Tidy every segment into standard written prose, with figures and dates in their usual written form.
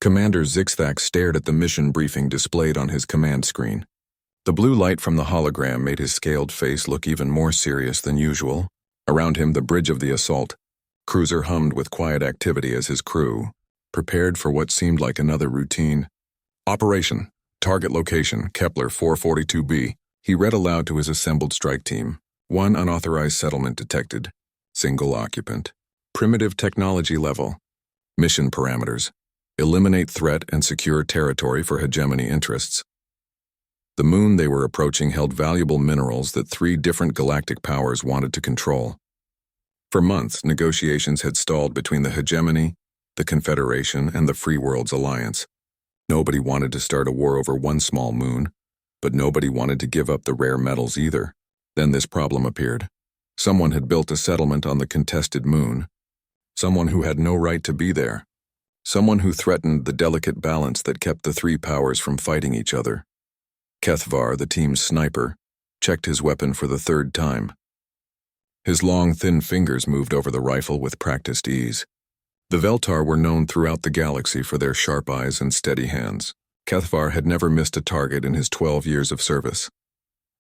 Commander Zixthak stared at the mission briefing displayed on his command screen. The blue light from the hologram made his scaled face look even more serious than usual. Around him, the bridge of the assault cruiser hummed with quiet activity as his crew prepared for what seemed like another routine. Operation. Target location, Kepler 442b. He read aloud to his assembled strike team. One unauthorized settlement detected. Single occupant. Primitive technology level. Mission parameters. Eliminate threat and secure territory for hegemony interests. The moon they were approaching held valuable minerals that 3 different galactic powers wanted to control. For months, negotiations had stalled between the hegemony, the Confederation, and the Free Worlds Alliance. Nobody wanted to start a war over one small moon, but nobody wanted to give up the rare metals either. Then this problem appeared. Someone had built a settlement on the contested moon. Someone who had no right to be there. Someone who threatened the delicate balance that kept the 3 powers from fighting each other. Kethvar, the team's sniper, checked his weapon for the 3rd time. His long, thin fingers moved over the rifle with practiced ease. The Veltar were known throughout the galaxy for their sharp eyes and steady hands. Kethvar had never missed a target in his 12 years of service.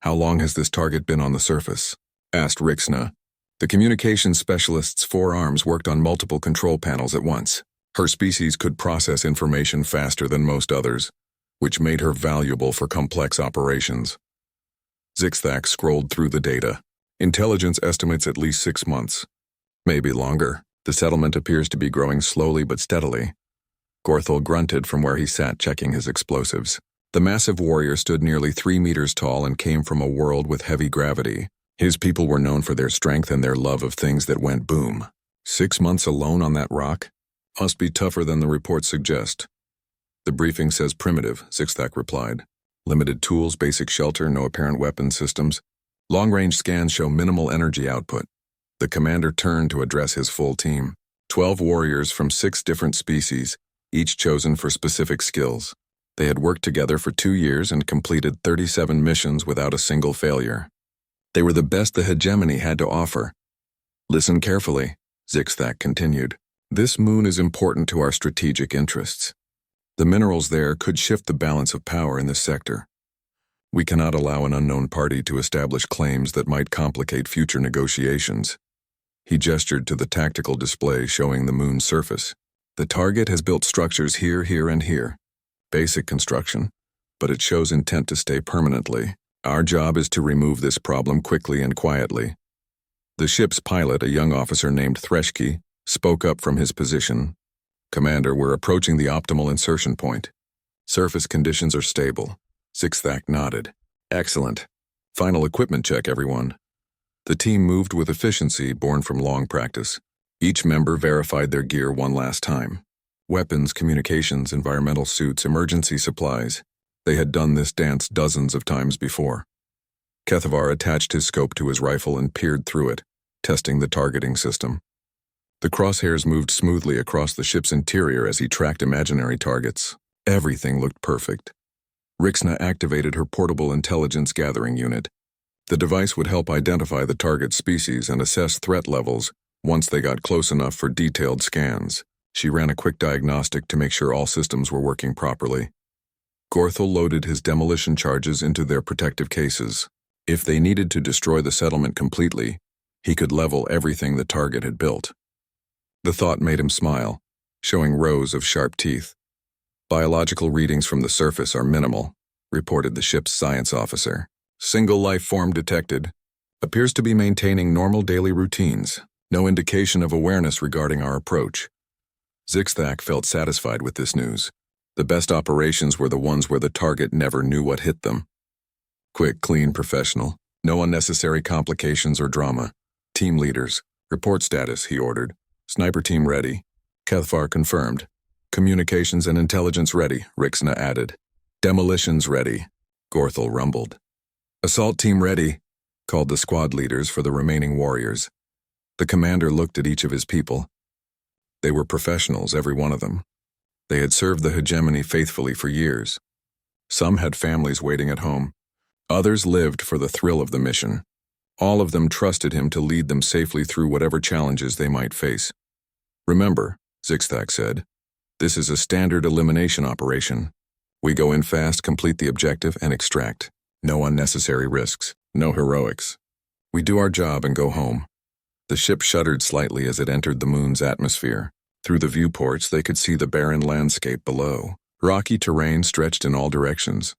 "How long has this target been on the surface?" asked Rixna. The communications specialist's 4 arms worked on multiple control panels at once. Her species could process information faster than most others, which made her valuable for complex operations. Zixthak scrolled through the data. Intelligence estimates at least 6 months. Maybe longer. The settlement appears to be growing slowly but steadily. Gorthel grunted from where he sat checking his explosives. The massive warrior stood nearly 3 meters tall and came from a world with heavy gravity. His people were known for their strength and their love of things that went boom. 6 months alone on that rock? Must be tougher than the reports suggest. The briefing says primitive, Zixthak replied. Limited tools, basic shelter, no apparent weapon systems. Long-range scans show minimal energy output. The commander turned to address his full team. 12 warriors from 6 different species, each chosen for specific skills. They had worked together for 2 years and completed 37 missions without a single failure. They were the best the hegemony had to offer. Listen carefully, Zixthak continued. This moon is important to our strategic interests. The minerals there could shift the balance of power in this sector. We cannot allow an unknown party to establish claims that might complicate future negotiations. He gestured to the tactical display showing the moon's surface. The target has built structures here, here, and here. Basic construction, but it shows intent to stay permanently. Our job is to remove this problem quickly and quietly. The ship's pilot, a young officer named Threshki, spoke up from his position. Commander, we're approaching the optimal insertion point. Surface conditions are stable. Zixthak nodded. Excellent. Final equipment check, everyone. The team moved with efficiency born from long practice. Each member verified their gear one last time. Weapons, communications, environmental suits, emergency supplies. They had done this dance dozens of times before. Kethvar attached his scope to his rifle and peered through it, testing the targeting system. The crosshairs moved smoothly across the ship's interior as he tracked imaginary targets. Everything looked perfect. Rixna activated her portable intelligence gathering unit. The device would help identify the target species and assess threat levels once they got close enough for detailed scans. She ran a quick diagnostic to make sure all systems were working properly. Gorthel loaded his demolition charges into their protective cases. If they needed to destroy the settlement completely, he could level everything the target had built. The thought made him smile, showing rows of sharp teeth. Biological readings from the surface are minimal, reported the ship's science officer. Single life form detected. Appears to be maintaining normal daily routines. No indication of awareness regarding our approach. Zixthak felt satisfied with this news. The best operations were the ones where the target never knew what hit them. Quick, clean, professional. No unnecessary complications or drama. Team leaders. Report status, he ordered. Sniper team ready. Kethvar confirmed. Communications and intelligence ready, Rixna added. Demolitions ready, Gorthel rumbled. Assault team ready, called the squad leaders for the remaining warriors. The commander looked at each of his people. They were professionals, every one of them. They had served the hegemony faithfully for years. Some had families waiting at home. Others lived for the thrill of the mission. All of them trusted him to lead them safely through whatever challenges they might face. Remember, Zixthak said, This is a standard elimination operation. We go in fast, complete the objective, and extract. No unnecessary risks, no heroics. We do our job and go home. The ship shuddered slightly as it entered the moon's atmosphere. Through the viewports, they could see the barren landscape below. Rocky terrain stretched in all directions,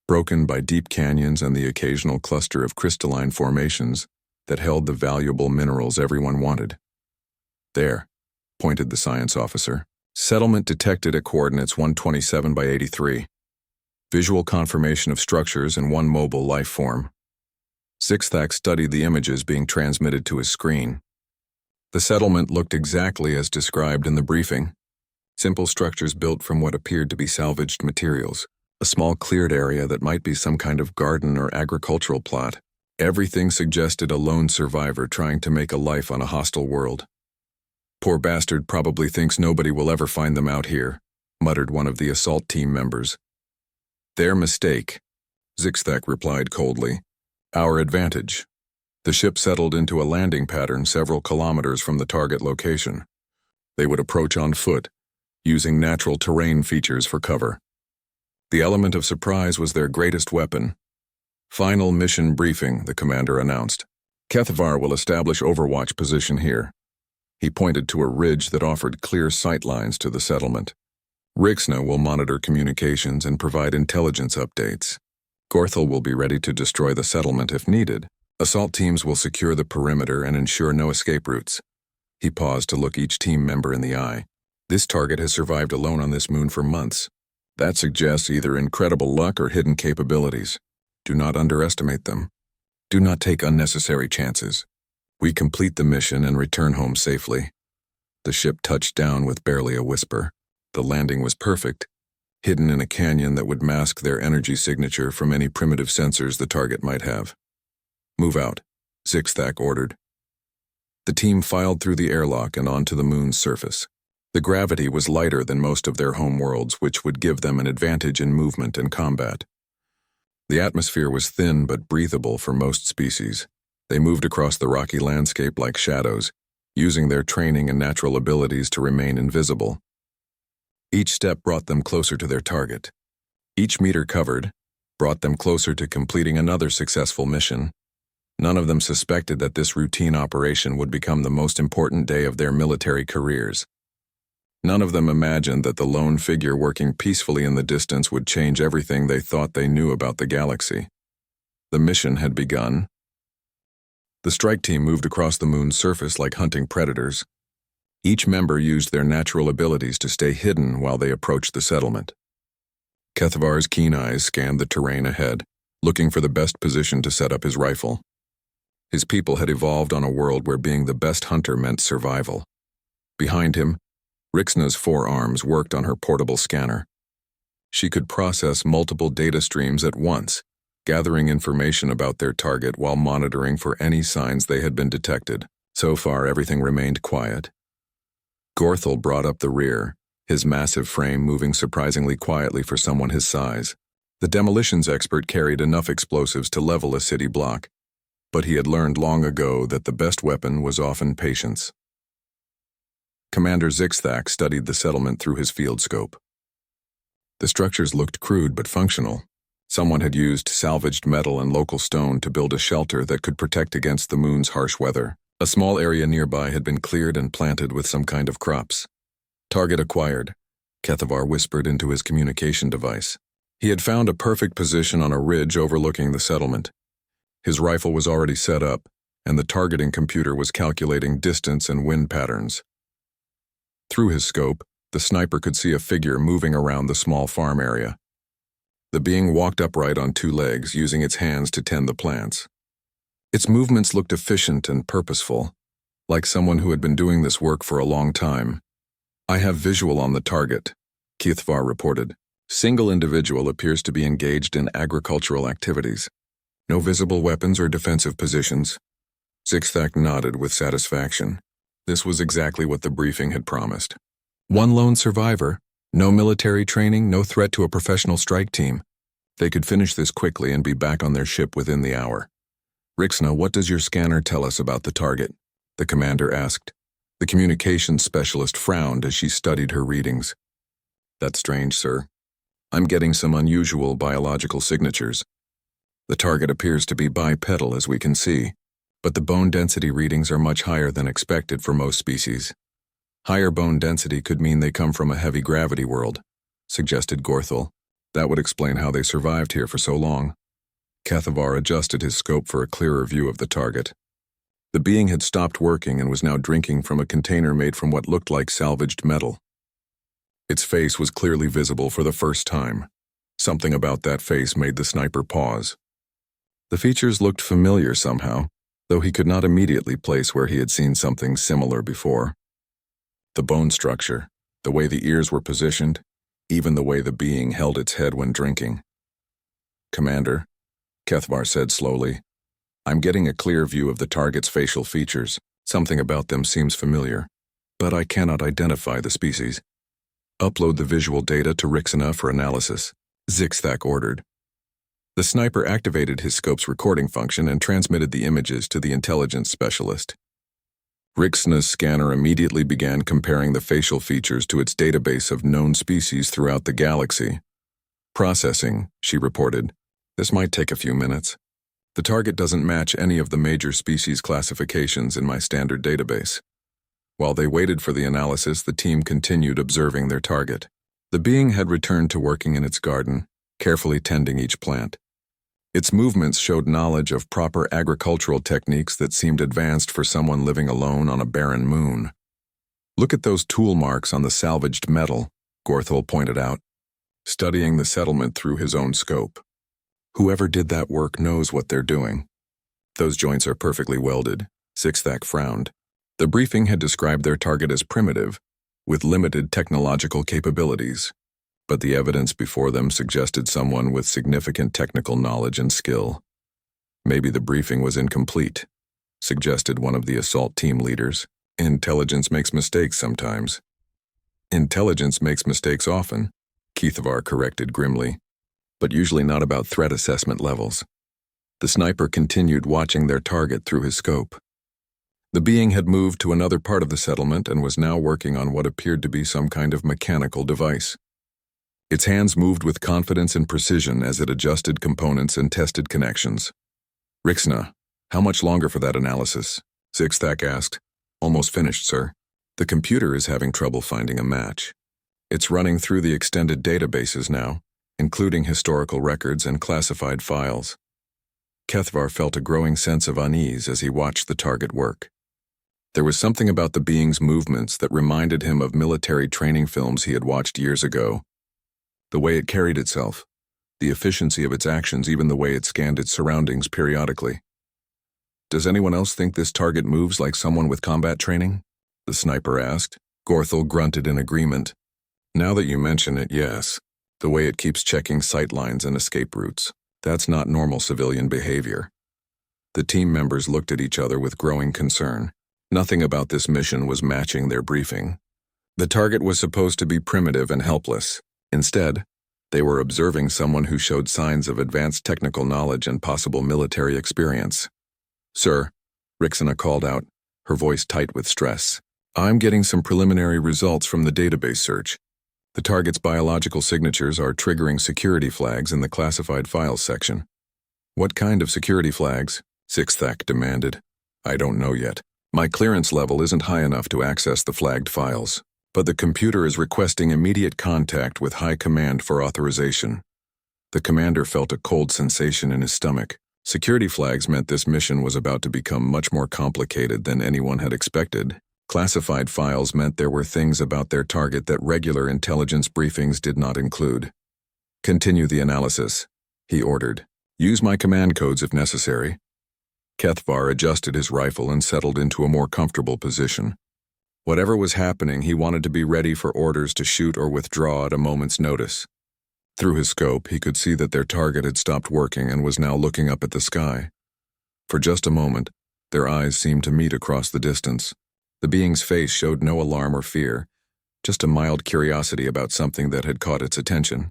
broken by deep canyons and the occasional cluster of crystalline formations that held the valuable minerals everyone wanted. There, pointed the science officer. Settlement detected at coordinates 127 by 83. Visual confirmation of structures and one mobile life form. Zixthak studied the images being transmitted to his screen. The settlement looked exactly as described in the briefing. Simple structures built from what appeared to be salvaged materials. A small cleared area that might be some kind of garden or agricultural plot. Everything suggested a lone survivor trying to make a life on a hostile world. "Poor bastard probably thinks nobody will ever find them out here," muttered one of the assault team members. "Their mistake," Zixthak replied coldly. "Our advantage." The ship settled into a landing pattern several kilometers from the target location. They would approach on foot, using natural terrain features for cover. The element of surprise was their greatest weapon. "Final mission briefing," the commander announced. "Kethavar will establish overwatch position here." He pointed to a ridge that offered clear sight lines to the settlement. "Rixna will monitor communications and provide intelligence updates. Gorthel will be ready to destroy the settlement if needed. Assault teams will secure the perimeter and ensure no escape routes." He paused to look each team member in the eye. "This target has survived alone on this moon for months. That suggests either incredible luck or hidden capabilities. Do not underestimate them. Do not take unnecessary chances. We complete the mission and return home safely." The ship touched down with barely a whisper. The landing was perfect, hidden in a canyon that would mask their energy signature from any primitive sensors the target might have. "Move out," Zixthak ordered. The team filed through the airlock and onto the moon's surface. The gravity was lighter than most of their home worlds, which would give them an advantage in movement and combat. The atmosphere was thin but breathable for most species. They moved across the rocky landscape like shadows, using their training and natural abilities to remain invisible. Each step brought them closer to their target. Each meter covered brought them closer to completing another successful mission. None of them suspected that this routine operation would become the most important day of their military careers. None of them imagined that the lone figure working peacefully in the distance would change everything they thought they knew about the galaxy. The mission had begun. The strike team moved across the moon's surface like hunting predators. Each member used their natural abilities to stay hidden while they approached the settlement. Kethavar's keen eyes scanned the terrain ahead, looking for the best position to set up his rifle. His people had evolved on a world where being the best hunter meant survival. Behind him, Rixna's forearms worked on her portable scanner. She could process multiple data streams at once, gathering information about their target while monitoring for any signs they had been detected. So far, everything remained quiet. Gorthel brought up the rear, his massive frame moving surprisingly quietly for someone his size. The demolitions expert carried enough explosives to level a city block, but he had learned long ago that the best weapon was often patience. Commander Zixthak studied the settlement through his field scope. The structures looked crude but functional. Someone had used salvaged metal and local stone to build a shelter that could protect against the moon's harsh weather. A small area nearby had been cleared and planted with some kind of crops. "Target acquired," Kethavar whispered into his communication device. He had found a perfect position on a ridge overlooking the settlement. His rifle was already set up, and the targeting computer was calculating distance and wind patterns. Through his scope, the sniper could see a figure moving around the small farm area. The being walked upright on two legs, using its hands to tend the plants. Its movements looked efficient and purposeful, like someone who had been doing this work for a long time. "I have visual on the target," Kethavar reported. "Single individual appears to be engaged in agricultural activities. No visible weapons or defensive positions." Zixthak nodded with satisfaction. This was exactly what the briefing had promised. One lone survivor, no military training, no threat to a professional strike team. They could finish this quickly and be back on their ship within the hour. "Rixna, what does your scanner tell us about the target?" the commander asked. The communications specialist frowned as she studied her readings. That's strange, sir. I'm getting some unusual biological signatures. The target appears to be bipedal, as we can see, but the bone density readings are much higher than expected for most species. Higher bone density could mean they come from a heavy gravity world, suggested Gorthel. That would explain how they survived here for so long. Kethavar adjusted his scope for a clearer view of the target. The being had stopped working and was now drinking from a container made from what looked like salvaged metal. Its face was clearly visible for the first time. Something about that face made the sniper pause. The features looked familiar somehow, though he could not immediately place where he had seen something similar before. The bone structure, the way the ears were positioned, even the way the being held its head when drinking. "Commander," Kethvar said slowly, "I'm getting a clear view of the target's facial features. Something about them seems familiar, but I cannot identify the species." "Upload the visual data to Rixina for analysis," Zixthak ordered. The sniper activated his scope's recording function and transmitted the images to the intelligence specialist. Rixina's scanner immediately began comparing the facial features to its database of known species throughout the galaxy. "Processing," she reported. "This might take a few minutes. The target doesn't match any of the major species classifications in my standard database." While they waited for the analysis, the team continued observing their target. The being had returned to working in its garden, carefully tending each plant. Its movements showed knowledge of proper agricultural techniques that seemed advanced for someone living alone on a barren moon. "Look at those tool marks on the salvaged metal," Gorthel pointed out, studying the settlement through his own scope. "Whoever did that work knows what they're doing." "Those joints are perfectly welded," Zixthak frowned. The briefing had described their target as primitive, with limited technological capabilities, but the evidence before them suggested someone with significant technical knowledge and skill. "Maybe the briefing was incomplete," suggested one of the assault team leaders. "Intelligence makes mistakes sometimes." "Intelligence makes mistakes often," Kethavar corrected grimly, "but usually not about threat assessment levels." The sniper continued watching their target through his scope. The being had moved to another part of the settlement and was now working on what appeared to be some kind of mechanical device. Its hands moved with confidence and precision as it adjusted components and tested connections. "Rixina, how much longer for that analysis?" Zixthak asked. "Almost finished, sir. The computer is having trouble finding a match. It's running through the extended databases now, including historical records and classified files." Kethvar felt a growing sense of unease as he watched the target work. There was something about the being's movements that reminded him of military training films he had watched years ago. The way it carried itself, the efficiency of its actions, even the way it scanned its surroundings periodically. "Does anyone else think this target moves like someone with combat training?" the sniper asked. Gorthel grunted in agreement. "Now that you mention it, yes. The way it keeps checking sight lines and escape routes. That's not normal civilian behavior." The team members looked at each other with growing concern. Nothing about this mission was matching their briefing. The target was supposed to be primitive and helpless. Instead, they were observing someone who showed signs of advanced technical knowledge and possible military experience. "Sir," Rixina called out, her voice tight with stress, "I'm getting some preliminary results from the database search. The target's biological signatures are triggering security flags in the classified files section." "What kind of security flags?" Zixthak demanded. "I don't know yet. My clearance level isn't high enough to access the flagged files, but the computer is requesting immediate contact with High Command for authorization." The commander felt a cold sensation in his stomach. Security flags meant this mission was about to become much more complicated than anyone had expected. Classified files meant there were things about their target that regular intelligence briefings did not include. "Continue the analysis," he ordered. "Use my command codes if necessary." Kethvar adjusted his rifle and settled into a more comfortable position. Whatever was happening, he wanted to be ready for orders to shoot or withdraw at a moment's notice. Through his scope, he could see that their target had stopped working and was now looking up at the sky. For just a moment, their eyes seemed to meet across the distance. The being's face showed no alarm or fear, just a mild curiosity about something that had caught its attention.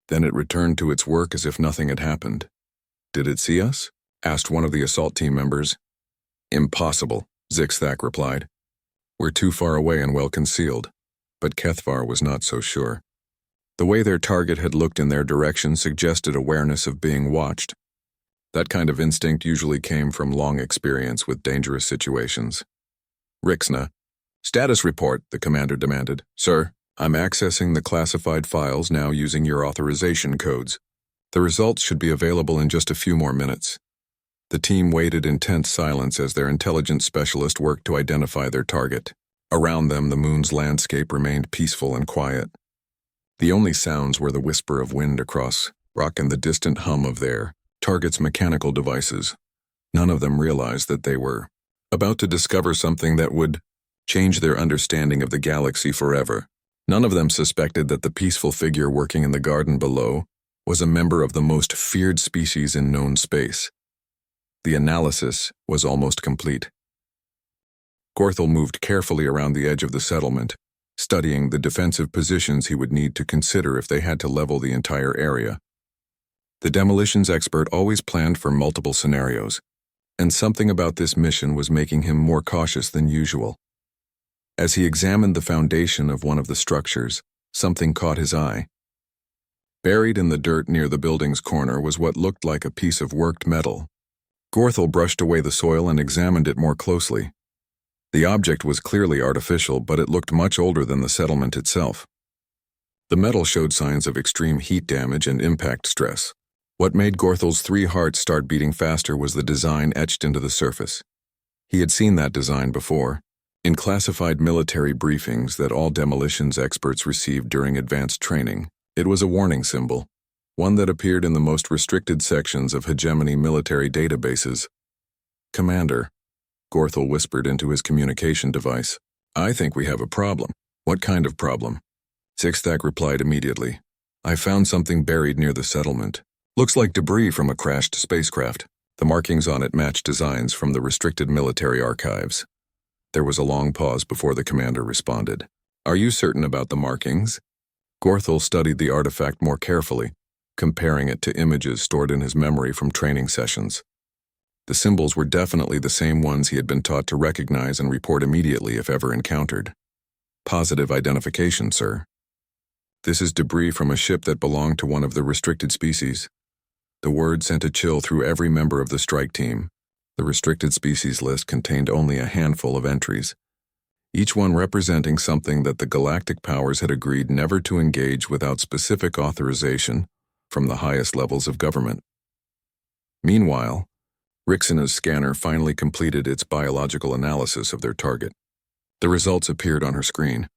Then it returned to its work as if nothing had happened. "Did it see us?" asked one of the assault team members. "Impossible," Zixthak replied. "We're too far away and well concealed." But Kethvar was not so sure. The way their target had looked in their direction suggested awareness of being watched. That kind of instinct usually came from long experience with dangerous situations. Rixna. Status report, the commander demanded. Sir, I'm accessing the classified files now using your authorization codes. The results should be available in just a few more minutes. The team waited in tense silence as their intelligence specialist worked to identify their target. Around them, the moon's landscape remained peaceful and quiet. The only sounds were the whisper of wind across rock and the distant hum of their target's mechanical devices. None of them realized that they were about to discover something that would change their understanding of the galaxy forever. None of them suspected that the peaceful figure working in the garden below was a member of the most feared species in known space. The analysis was almost complete. Gorthel moved carefully around the edge of the settlement, studying the defensive positions he would need to consider if they had to level the entire area. The demolitions expert always planned for multiple scenarios, and something about this mission was making him more cautious than usual. As he examined the foundation of one of the structures, something caught his eye. Buried in the dirt near the building's corner was what looked like a piece of worked metal. Gorthel brushed away the soil and examined it more closely. The object was clearly artificial, but it looked much older than the settlement itself. The metal showed signs of extreme heat damage and impact stress. What made Gorthel's 3 hearts start beating faster was the design etched into the surface. He had seen that design before, in classified military briefings that all demolitions experts received during advanced training. It was a warning symbol, one that appeared in the most restricted sections of hegemony military databases. Commander, Gorthel whispered into his communication device. I think we have a problem. What kind of problem? Sixthak replied immediately. I found something buried near the settlement. Looks like debris from a crashed spacecraft. The markings on it match designs from the restricted military archives. There was a long pause before the commander responded. Are you certain about the markings? Gorthel studied the artifact more carefully, comparing it to images stored in his memory from training sessions. The symbols were definitely the same ones he had been taught to recognize and report immediately if ever encountered. Positive identification, sir. This is debris from a ship that belonged to one of the restricted species. The word sent a chill through every member of the strike team. The restricted species list contained only a handful of entries, each one representing something that the galactic powers had agreed never to engage without specific authorization from the highest levels of government. Meanwhile, Rixina's scanner finally completed its biological analysis of their target. The results appeared on her screen,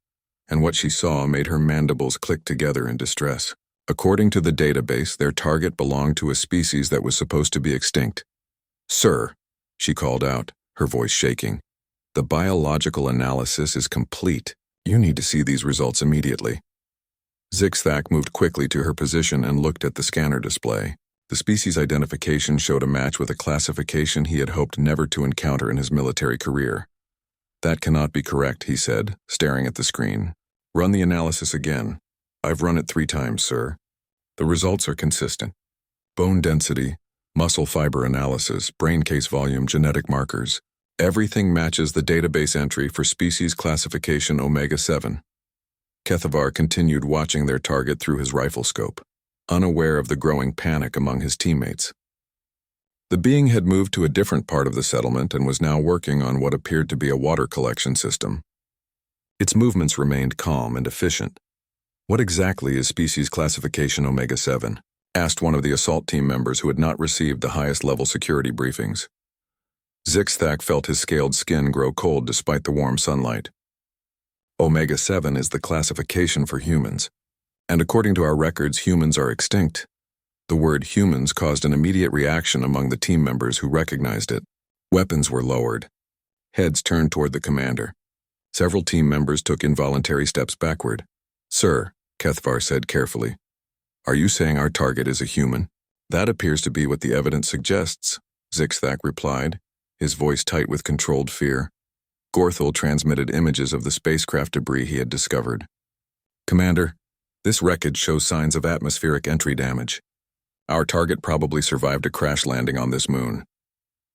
and what she saw made her mandibles click together in distress. According to the database, their target belonged to a species that was supposed to be extinct. Sir, she called out, her voice shaking. The biological analysis is complete. You need to see these results immediately. Zixthak moved quickly to her position and looked at the scanner display. The species identification showed a match with a classification he had hoped never to encounter in his military career. That cannot be correct, he said, staring at the screen. Run the analysis again. I've run it 3 times, sir. The results are consistent. Bone density, muscle fiber analysis, brain case volume, genetic markers. Everything matches the database entry for species classification Omega-7. Kethavar continued watching their target through his rifle scope, unaware of the growing panic among his teammates. The being had moved to a different part of the settlement and was now working on what appeared to be a water collection system. Its movements remained calm and efficient. What exactly is species classification Omega-7? Asked one of the assault team members who had not received the highest level security briefings. Zixthak felt his scaled skin grow cold despite the warm sunlight. Omega-7 is the classification for humans, and according to our records, humans are extinct. The word humans caused an immediate reaction among the team members who recognized it. Weapons were lowered. Heads turned toward the commander. Several team members took involuntary steps backward. Sir, Kethvar said carefully, are you saying our target is a human? That appears to be what the evidence suggests, Zixthak replied, his voice tight with controlled fear. Gorthel transmitted images of the spacecraft debris he had discovered. Commander, this wreckage shows signs of atmospheric entry damage. Our target probably survived a crash landing on this moon.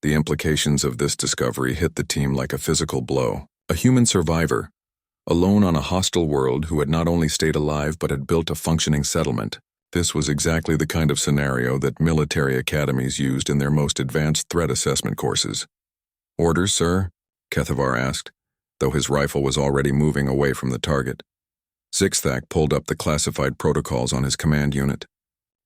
The implications of this discovery hit the team like a physical blow. A human survivor, alone on a hostile world who had not only stayed alive but had built a functioning settlement. This was exactly the kind of scenario that military academies used in their most advanced threat assessment courses. "Orders, sir?" Kethavar asked, though his rifle was already moving away from the target. Zixthak pulled up the classified protocols on his command unit.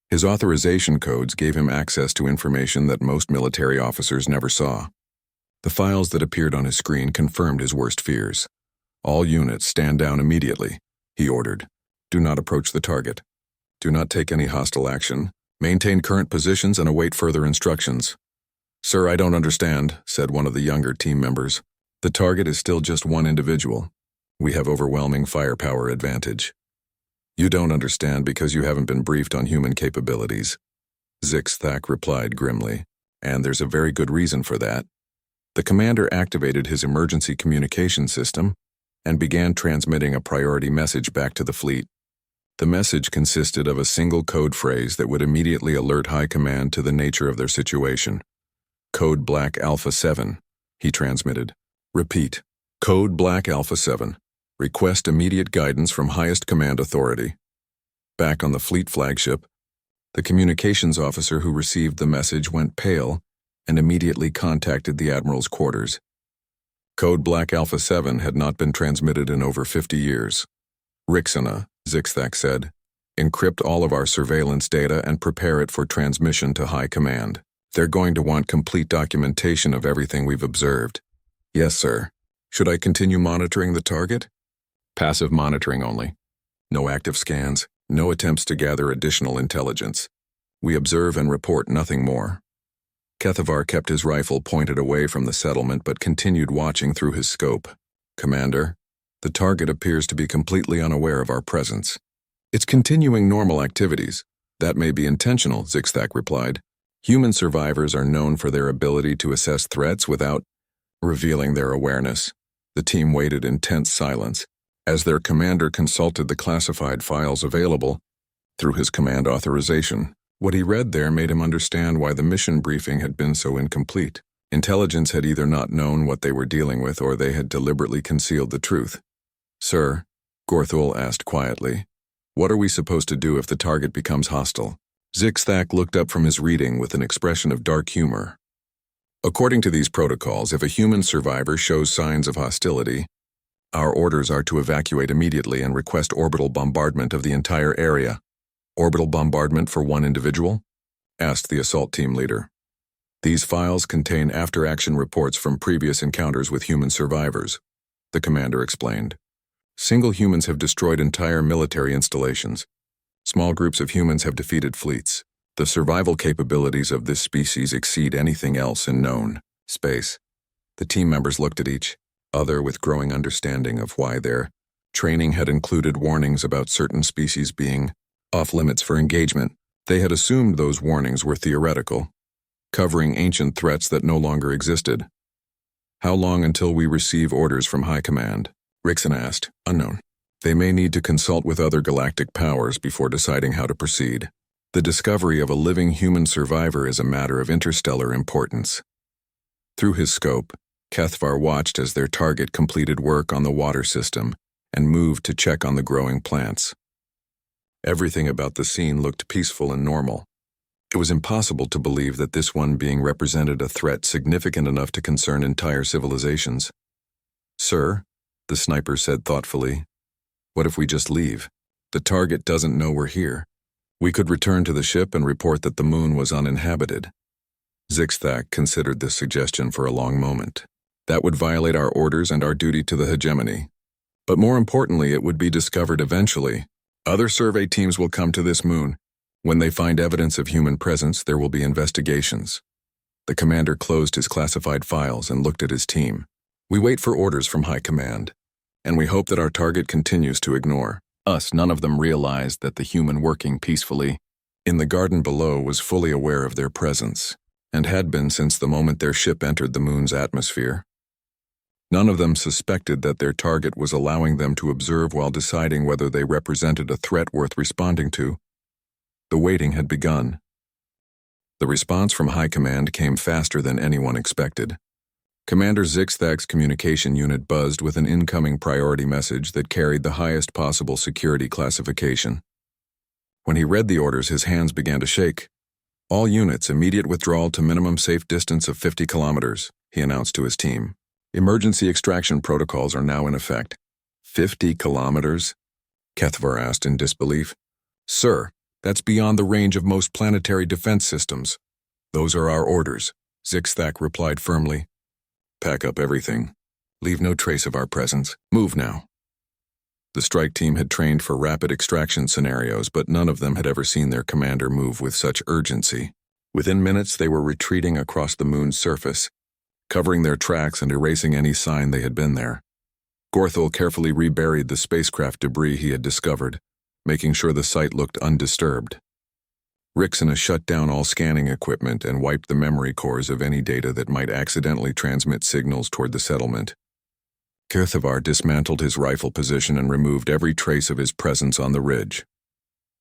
His authorization codes gave him access to information that most military officers never saw. The files that appeared on his screen confirmed his worst fears. "All units stand down immediately," he ordered. "Do not approach the target. Do not take any hostile action. Maintain current positions and await further instructions." "Sir, I don't understand," said one of the younger team members. "The target is still just one individual. We have overwhelming firepower advantage." "You don't understand because you haven't been briefed on human capabilities," Zixthak replied grimly, "and there's a very good reason for that." The commander activated his emergency communication system and began transmitting a priority message back to the fleet. The message consisted of a single code phrase that would immediately alert High Command to the nature of their situation. "Code Black Alpha 7, he transmitted. "Repeat. Code Black Alpha 7. Request immediate guidance from highest command authority." Back on the fleet flagship, the communications officer who received the message went pale and immediately contacted the Admiral's quarters. Code Black Alpha 7 had not been transmitted in over 50 years. "Rixana," Zixthak said, "encrypt all of our surveillance data and prepare it for transmission to High Command. They're going to want complete documentation of everything we've observed." "Yes, sir. Should I continue monitoring the target?" "Passive monitoring only. No active scans, no attempts to gather additional intelligence. We observe and report nothing more." Kethavar kept his rifle pointed away from the settlement but continued watching through his scope. "Commander, the target appears to be completely unaware of our presence. It's continuing normal activities. That may be intentional," Zixthak replied. "Human survivors are known for their ability to assess threats without revealing their awareness." The team waited in tense silence as their commander consulted the classified files available through his command authorization. What he read there made him understand why the mission briefing had been so incomplete. Intelligence had either not known what they were dealing with or they had deliberately concealed the truth. "Sir," Gorthul asked quietly, "what are we supposed to do if the target becomes hostile?" Zixthak looked up from his reading with an expression of dark humor. "According to these protocols, if a human survivor shows signs of hostility, our orders are to evacuate immediately and request orbital bombardment of the entire area." "Orbital bombardment for one individual?" asked the assault team leader. "These files contain after-action reports from previous encounters with human survivors," the commander explained. "Single humans have destroyed entire military installations. Small groups of humans have defeated fleets. The survival capabilities of this species exceed anything else in known space." The team members looked at each other with growing understanding of why their training had included warnings about certain species being off-limits for engagement. They had assumed those warnings were theoretical, covering ancient threats that no longer existed. "How long until we receive orders from High Command?" Rixon asked. "Unknown. They may need to consult with other galactic powers before deciding how to proceed. The discovery of a living human survivor is a matter of interstellar importance." Through his scope, Kethavar watched as their target completed work on the water system and moved to check on the growing plants. Everything about the scene looked peaceful and normal. It was impossible to believe that this one being represented a threat significant enough to concern entire civilizations. "Sir," the sniper said thoughtfully, "what if we just leave? The target doesn't know we're here. We could return to the ship and report that the moon was uninhabited." Zixthak considered this suggestion for a long moment. "That would violate our orders and our duty to the hegemony. But more importantly, it would be discovered eventually. Other survey teams will come to this moon. When they find evidence of human presence, there will be investigations." The commander closed his classified files and looked at his team. "We wait for orders from High Command, and we hope that our target continues to ignore us." None of them realized that the human working peacefully in the garden below was fully aware of their presence, and had been since the moment their ship entered the moon's atmosphere. None of them suspected that their target was allowing them to observe while deciding whether they represented a threat worth responding to. The waiting had begun. The response from High Command came faster than anyone expected. Commander Zigzag's communication unit buzzed with an incoming priority message that carried the highest possible security classification. When he read the orders, his hands began to shake. "All units, immediate withdrawal to minimum safe distance of 50 kilometers, he announced to his team. "Emergency extraction protocols are now in effect." 50 kilometers? Kethvar asked in disbelief. "Sir, that's beyond the range of most planetary defense systems." "Those are our orders," Zigzag replied firmly. "Pack up everything. Leave no trace of our presence. Move now." The strike team had trained for rapid extraction scenarios, but none of them had ever seen their commander move with such urgency. Within minutes, they were retreating across the moon's surface, covering their tracks and erasing any sign they had been there. Gorthel carefully reburied the spacecraft debris he had discovered, making sure the site looked undisturbed. Rixina shut down all scanning equipment and wiped the memory cores of any data that might accidentally transmit signals toward the settlement. Kethvar dismantled his rifle position and removed every trace of his presence on the ridge.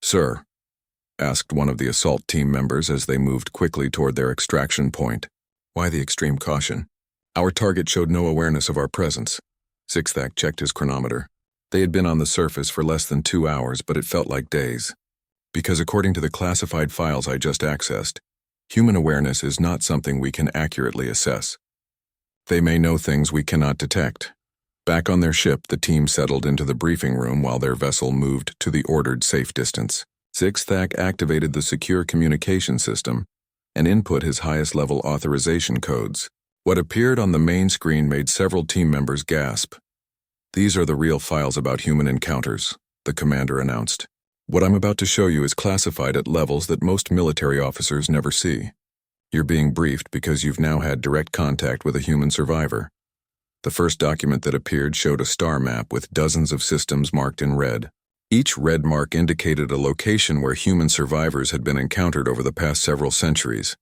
"Sir," asked one of the assault team members as they moved quickly toward their extraction point. "Why the extreme caution?" "Our target showed no awareness of our presence." Zigzag checked his chronometer. They had been on the surface for less than 2 hours, but it felt like days. "Because according to the classified files I just accessed, human awareness is not something we can accurately assess. They may know things we cannot detect." Back on their ship, the team settled into the briefing room while their vessel moved to the ordered safe distance. Zigzag activated the secure communication system and input his highest level authorization codes. What appeared on the main screen made several team members gasp. "These are the real files about human encounters," the commander announced. "What I'm about to show you is classified at levels that most military officers never see. You're being briefed because you've now had direct contact with a human survivor." The first document that appeared showed a star map with dozens of systems marked in red. Each red mark indicated a location where human survivors had been encountered over the past several centuries.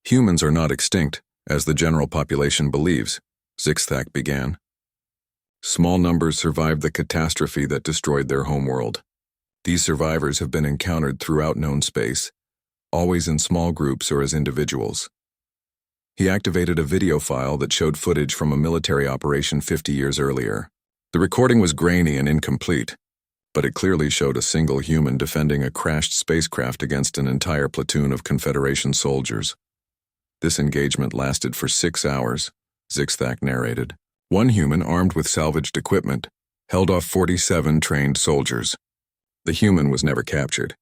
"Humans are not extinct, as the general population believes," Zigzag began. "Small numbers survived the catastrophe that destroyed their homeworld. These survivors have been encountered throughout known space, always in small groups or as individuals." He activated a video file that showed footage from a military operation 50 years earlier. The recording was grainy and incomplete, but it clearly showed a single human defending a crashed spacecraft against an entire platoon of Confederation soldiers. "This engagement lasted for 6 hours, Zigzag narrated. One human, armed with salvaged equipment, held off 47 trained soldiers. The human was never captured.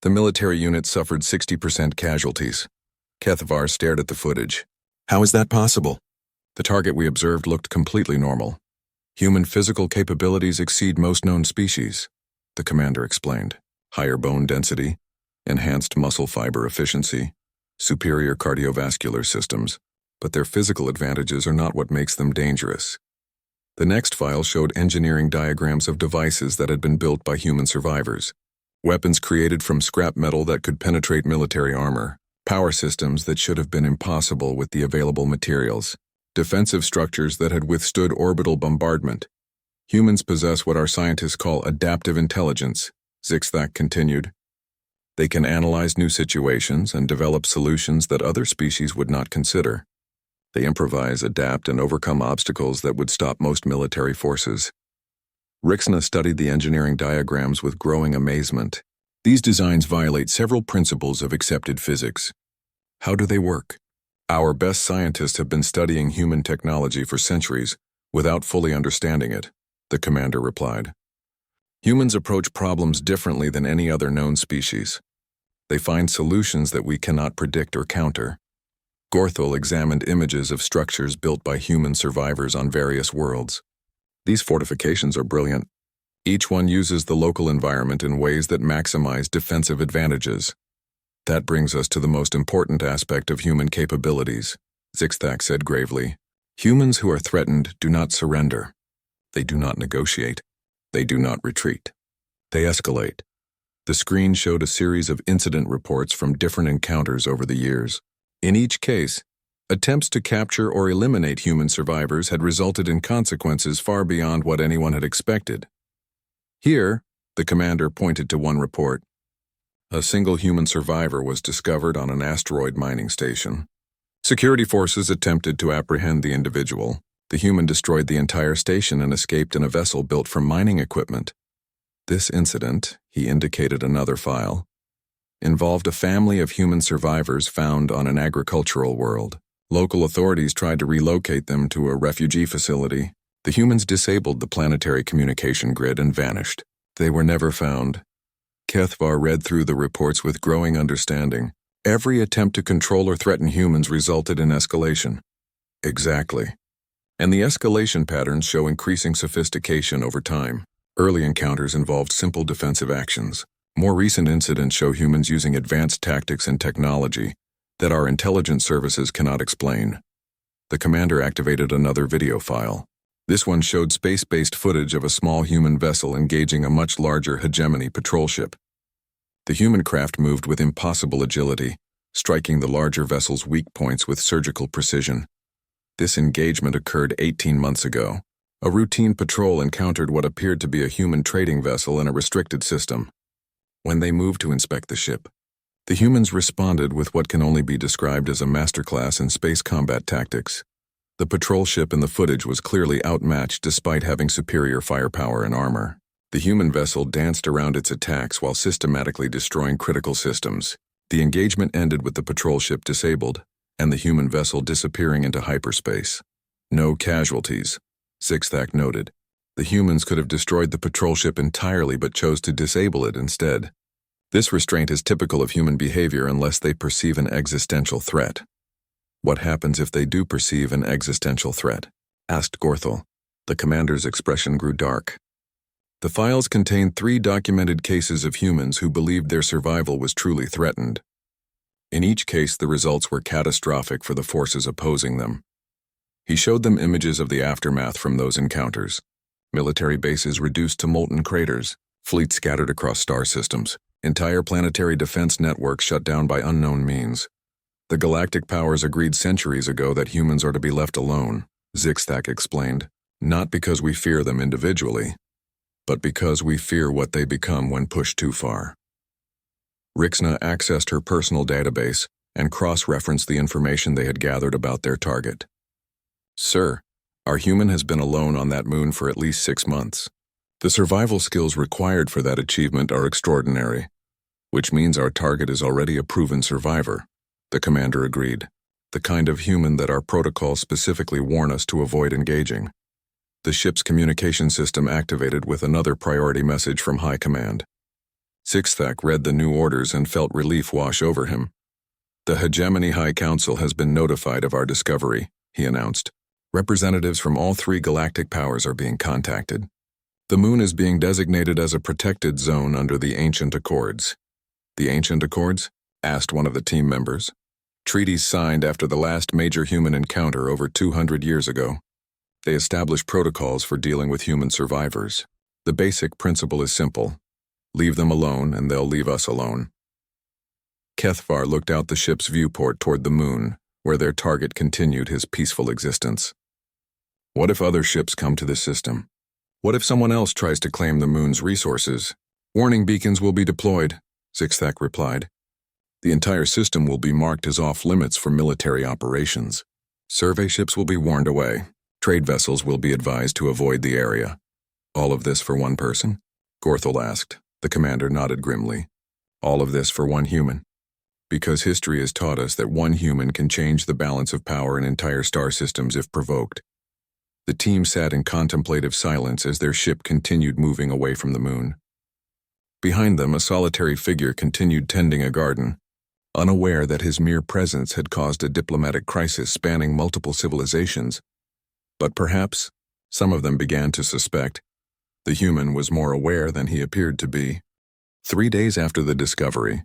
The military unit suffered 60% casualties." Kethvar stared at the footage. "How is that possible?" "The target we observed looked completely normal. Human physical capabilities exceed most known species," the commander explained. "Higher bone density, enhanced muscle fiber efficiency, superior cardiovascular systems, but their physical advantages are not what makes them dangerous." The next file showed engineering diagrams of devices that had been built by human survivors. Weapons created from scrap metal that could penetrate military armor. Power systems that should have been impossible with the available materials. Defensive structures that had withstood orbital bombardment. "Humans possess what our scientists call adaptive intelligence," Zigzag continued. "They can analyze new situations and develop solutions that other species would not consider. They improvise, adapt, and overcome obstacles that would stop most military forces." Rixina studied the engineering diagrams with growing amazement. "These designs violate several principles of accepted physics. How do they work?" "Our best scientists have been studying human technology for centuries without fully understanding it," the commander replied. "Humans approach problems differently than any other known species. They find solutions that we cannot predict or counter." Gorthel examined images of structures built by human survivors on various worlds. "These fortifications are brilliant. Each one uses the local environment in ways that maximize defensive advantages. That brings us to the most important aspect of human capabilities," Zigzag said gravely. "Humans who are threatened do not surrender. They do not negotiate. They do not retreat. They escalate." The screen showed a series of incident reports from different encounters over the years. In each case, attempts to capture or eliminate human survivors had resulted in consequences far beyond what anyone had expected. Here, the commander pointed to one report. A single human survivor was discovered on an asteroid mining station. Security forces attempted to apprehend the individual. The human destroyed the entire station and escaped in a vessel built from mining equipment. This incident, he indicated another file, involved a family of human survivors found on an agricultural world. Local authorities tried to relocate them to a refugee facility. The humans disabled the planetary communication grid and vanished. They were never found. HFY read through the reports with growing understanding. Every attempt to control or threaten humans resulted in escalation. Exactly. And the escalation patterns show increasing sophistication over time. Early encounters involved simple defensive actions. More recent incidents show humans using advanced tactics and technology that our intelligence services cannot explain. The commander activated another video file. This one showed space-based footage of a small human vessel engaging a much larger hegemony patrol ship. The human craft moved with impossible agility, striking the larger vessel's weak points with surgical precision. This engagement occurred 18 months ago. A routine patrol encountered what appeared to be a human trading vessel in a restricted system. When they moved to inspect the ship, the humans responded with what can only be described as a masterclass in space combat tactics. The patrol ship in the footage was clearly outmatched despite having superior firepower and armor. The human vessel danced around its attacks while systematically destroying critical systems. The engagement ended with the patrol ship disabled and the human vessel disappearing into hyperspace. No casualties, SciFi noted. The humans could have destroyed the patrol ship entirely but chose to disable it instead. This restraint is typical of human behavior unless they perceive an existential threat. What happens if they do perceive an existential threat? Asked Gorthel. The commander's expression grew dark. The files contained 3 documented cases of humans who believed their survival was truly threatened. In each case, the results were catastrophic for the forces opposing them. He showed them images of the aftermath from those encounters. Military bases reduced to molten craters, fleets scattered across star systems, entire planetary defense networks shut down by unknown means. The galactic powers agreed centuries ago that humans are to be left alone, SciFi explained, not because we fear them individually, but because we fear what they become when pushed too far. Rixna accessed her personal database and cross-referenced the information they had gathered about their target. Sir, our human has been alone on that moon for at least 6 months. The survival skills required for that achievement are extraordinary, which means our target is already a proven survivor, the commander agreed, the kind of human that our protocols specifically warn us to avoid engaging. The ship's communication system activated with another priority message from High Command. SciFi read the new orders and felt relief wash over him. The Hegemony High Council has been notified of our discovery, he announced. Representatives from all 3 galactic powers are being contacted. The moon is being designated as a protected zone under the Ancient Accords. The Ancient Accords? Asked one of the team members. Treaties signed after the last major human encounter over 200 years ago. They establish protocols for dealing with human survivors. The basic principle is simple. Leave them alone and they'll leave us alone. HFY looked out the ship's viewport toward the moon, where their target continued his peaceful existence. What if other ships come to this system? What if someone else tries to claim the moon's resources? Warning beacons will be deployed, SciFi replied. The entire system will be marked as off-limits for military operations. Survey ships will be warned away. Trade vessels will be advised to avoid the area. All of this for one person? Gorthel asked. The commander nodded grimly. All of this for one human. Because history has taught us that one human can change the balance of power in entire star systems if provoked. The team sat in contemplative silence as their ship continued moving away from the moon. Behind them, a solitary figure continued tending a garden, unaware that his mere presence had caused a diplomatic crisis spanning multiple civilizations. But perhaps, some of them began to suspect, the human was more aware than he appeared to be. 3 days after the discovery,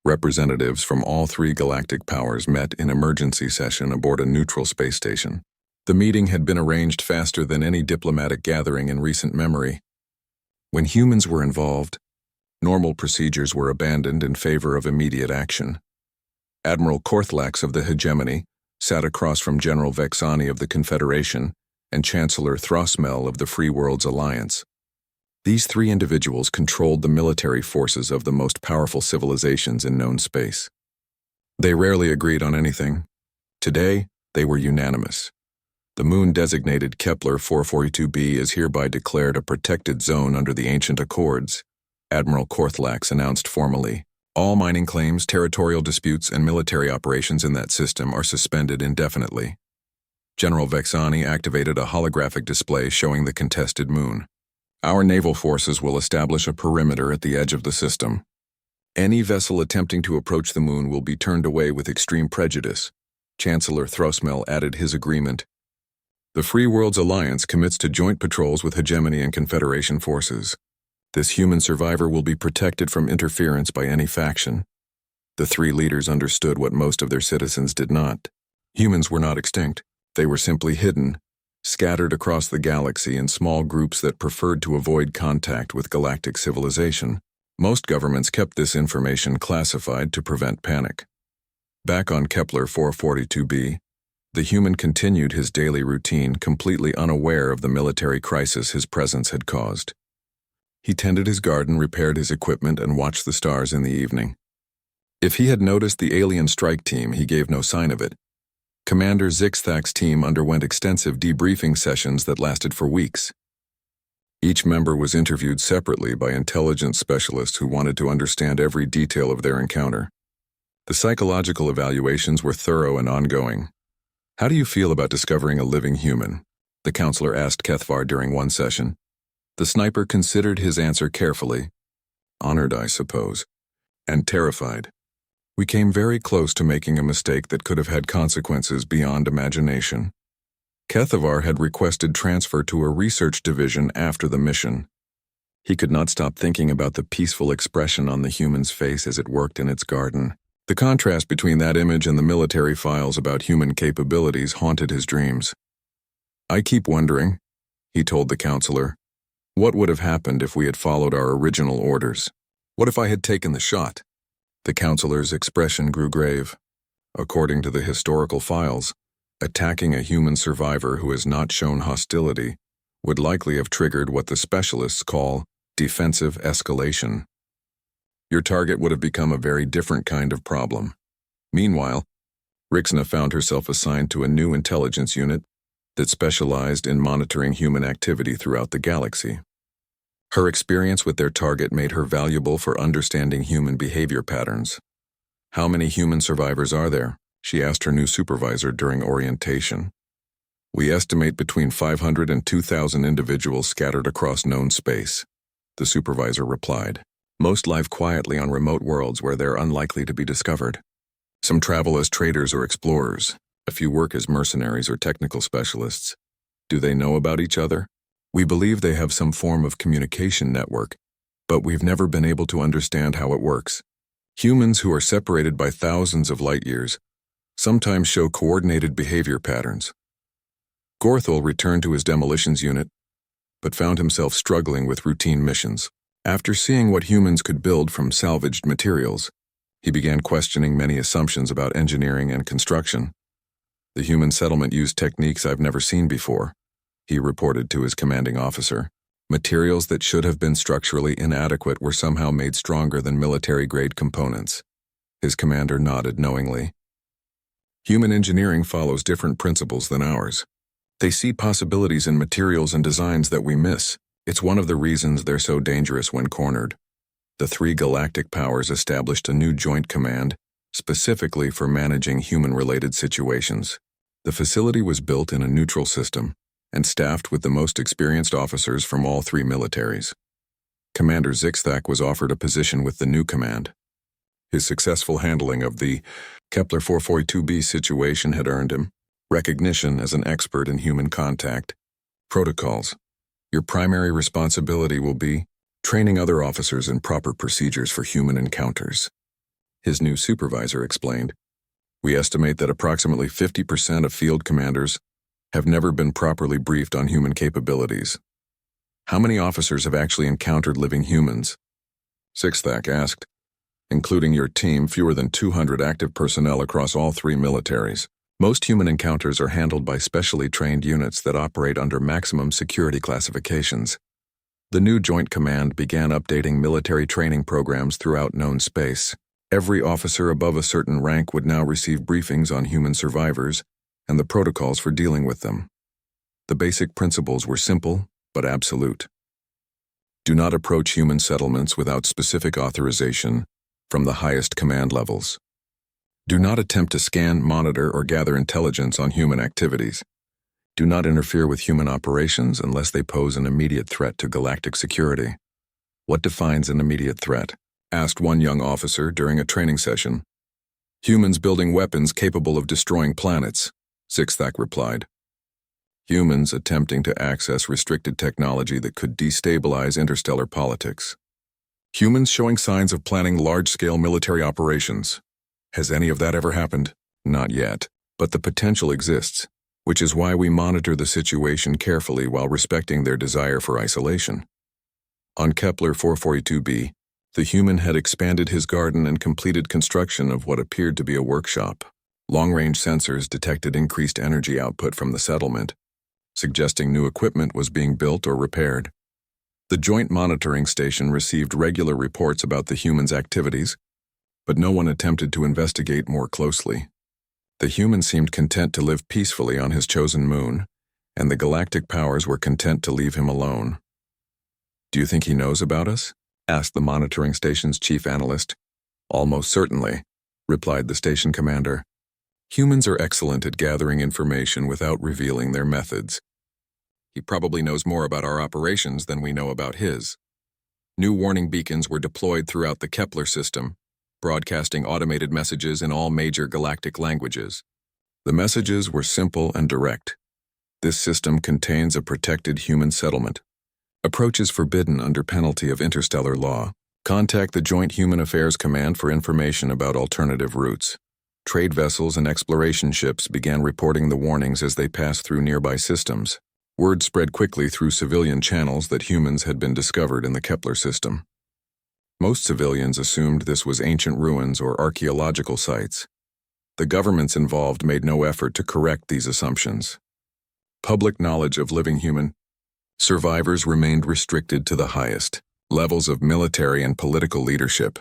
representatives from all 3 galactic powers met in emergency session aboard a neutral space station. The meeting had been arranged faster than any diplomatic gathering in recent memory. When humans were involved, normal procedures were abandoned in favor of immediate action. Admiral Korthlax of the Hegemony sat across from General Vexani of the Confederation and Chancellor Throsmel of the Free Worlds Alliance. These 3 individuals controlled the military forces of the most powerful civilizations in known space. They rarely agreed on anything, Today, they were unanimous. The moon designated Kepler 442b is hereby declared a protected zone under the ancient Accords, Admiral Korthlax announced formally. All mining claims, territorial disputes, and military operations in that system are suspended indefinitely. General Vexani activated a holographic display showing the contested moon. Our naval forces will establish a perimeter at the edge of the system. Any vessel attempting to approach the moon will be turned away with extreme prejudice. Chancellor Throsmel added his agreement. The Free Worlds Alliance commits to joint patrols with Hegemony and Confederation forces. This human survivor will be protected from interference by any faction. The three leaders understood what most of their citizens did not. Humans were not extinct. They were simply hidden, scattered across the galaxy in small groups that preferred to avoid contact with galactic civilization. Most governments kept this information classified to prevent panic. Back on Kepler 442b, the human continued his daily routine, completely unaware of the military crisis his presence had caused. He tended his garden, repaired his equipment, and watched the stars in the evening. If he had noticed the alien strike team, he gave no sign of it. Commander Zixthak's team underwent extensive debriefing sessions that lasted for weeks. Each member was interviewed separately by intelligence specialists who wanted to understand every detail of their encounter. The psychological evaluations were thorough and ongoing. "How do you feel about discovering a living human?" the counselor asked Kethvar during one session. The sniper considered his answer carefully. "Honored, I suppose, and terrified. We came very close to making a mistake that could have had consequences beyond imagination." Kethavar had requested transfer to a research division after the mission. He could not stop thinking about the peaceful expression on the human's face as it worked in its garden. The contrast between that image and the military files about human capabilities haunted his dreams. "I keep wondering," he told the counselor, "what would have happened if we had followed our original orders? What if I had taken the shot?" The counselor's expression grew grave. According to the historical files, attacking a human survivor who has not shown hostility would likely have triggered what the specialists call defensive escalation. Your target would have become a very different kind of problem. Meanwhile, Rixna found herself assigned to a new intelligence unit that specialized in monitoring human activity throughout the galaxy. Her experience with their target made her valuable for understanding human behavior patterns. "How many human survivors are there?" she asked her new supervisor during orientation. "We estimate between 500 and 2,000 individuals scattered across known space," the supervisor replied. "Most live quietly on remote worlds where they're unlikely to be discovered. Some travel as traders or explorers. A few work as mercenaries or technical specialists. Do they know about each other? We believe they have some form of communication network, but we've never been able to understand how it works. Humans who are separated by thousands of light years sometimes show coordinated behavior patterns." Gorthel returned to his demolitions unit, but found himself struggling with routine missions. After seeing what humans could build from salvaged materials, he began questioning many assumptions about engineering and construction. "The human settlement used techniques I've never seen before," he reported to his commanding officer. "Materials that should have been structurally inadequate were somehow made stronger than military-grade components." His commander nodded knowingly. "Human engineering follows different principles than ours. They see possibilities in materials and designs that we miss. It's one of the reasons they're so dangerous when cornered." The three galactic powers established a new joint command, specifically for managing human-related situations. The facility was built in a neutral system and staffed with the most experienced officers from all three militaries. Commander Zixthak was offered a position with the new command. His successful handling of the Kepler 442b situation had earned him recognition as an expert in human contact protocols. "Your primary responsibility will be training other officers in proper procedures for human encounters," his new supervisor explained. "We estimate that approximately 50% of field commanders have never been properly briefed on human capabilities." "How many officers have actually encountered living humans?" Zixthak asked. "Including your team, fewer than 200 active personnel across all three militaries. Most human encounters are handled by specially trained units that operate under maximum security classifications." The new Joint Command began updating military training programs throughout known space. Every officer above a certain rank would now receive briefings on human survivors and the protocols for dealing with them. The basic principles were simple but absolute. Do not approach human settlements without specific authorization from the highest command levels. Do not attempt to scan, monitor, or gather intelligence on human activities. Do not interfere with human operations unless they pose an immediate threat to galactic security. What defines an immediate threat? Asked one young officer during a training session. Humans building weapons capable of destroying planets, Sixthak replied. Humans attempting to access restricted technology that could destabilize interstellar politics. Humans showing signs of planning large-scale military operations. Has any of that ever happened? Not yet, but the potential exists, which is why we monitor the situation carefully while respecting their desire for isolation. On Kepler 442b, the human had expanded his garden and completed construction of what appeared to be a workshop. Long-range sensors detected increased energy output from the settlement, suggesting new equipment was being built or repaired. The Joint Monitoring Station received regular reports about the humans' activities, but no one attempted to investigate more closely. The human seemed content to live peacefully on his chosen moon, and the galactic powers were content to leave him alone. Do you think he knows about us? Asked the monitoring station's chief analyst. Almost certainly, replied the station commander. Humans are excellent at gathering information without revealing their methods. He probably knows more about our operations than we know about his. New warning beacons were deployed throughout the Kepler system, broadcasting automated messages in all major galactic languages. The messages were simple and direct. This system contains a protected human settlement. Approach is forbidden under penalty of interstellar law. Contact the Joint Human Affairs Command for information about alternative routes. Trade vessels and exploration ships began reporting the warnings as they passed through nearby systems. Word spread quickly through civilian channels that humans had been discovered in the Kepler system. Most civilians assumed this was ancient ruins or archaeological sites. The governments involved made no effort to correct these assumptions. Public knowledge of living human survivors remained restricted to the highest levels of military and political leadership.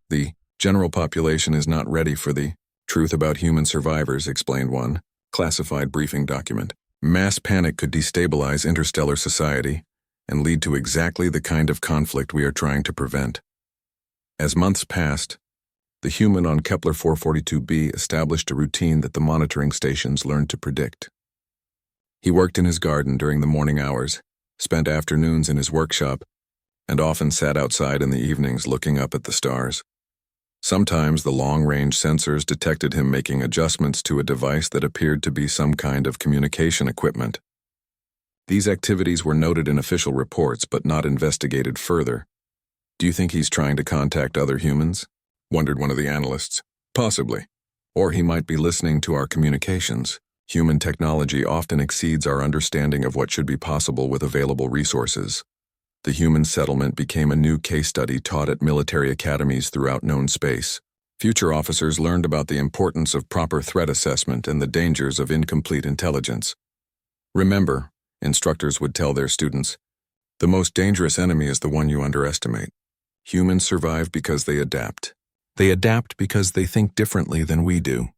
The general population is not ready for the truth about human survivors, explained one classified briefing document. Mass panic could destabilize interstellar society and lead to exactly the kind of conflict we are trying to prevent. As months passed, the human on Kepler 442b established a routine that the monitoring stations learned to predict. He worked in his garden during the morning hours, spent afternoons in his workshop, and often sat outside in the evenings looking up at the stars. Sometimes the long-range sensors detected him making adjustments to a device that appeared to be some kind of communication equipment. These activities were noted in official reports but not investigated further. Do you think he's trying to contact other humans? Wondered one of the analysts. Possibly. Or he might be listening to our communications. Human technology often exceeds our understanding of what should be possible with available resources. The human settlement became a new case study taught at military academies throughout known space. Future officers learned about the importance of proper threat assessment and the dangers of incomplete intelligence. Remember, instructors would tell their students, the most dangerous enemy is the one you underestimate. Humans survive because they adapt. They adapt because they think differently than we do.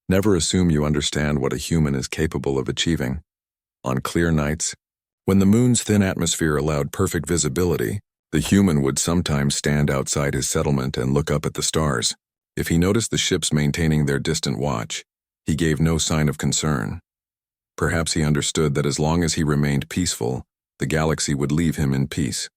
Never assume you understand what a human is capable of achieving. On clear nights, when the moon's thin atmosphere allowed perfect visibility, the human would sometimes stand outside his settlement and look up at the stars. If he noticed the ships maintaining their distant watch, he gave no sign of concern. Perhaps he understood that as long as he remained peaceful, the galaxy would leave him in peace.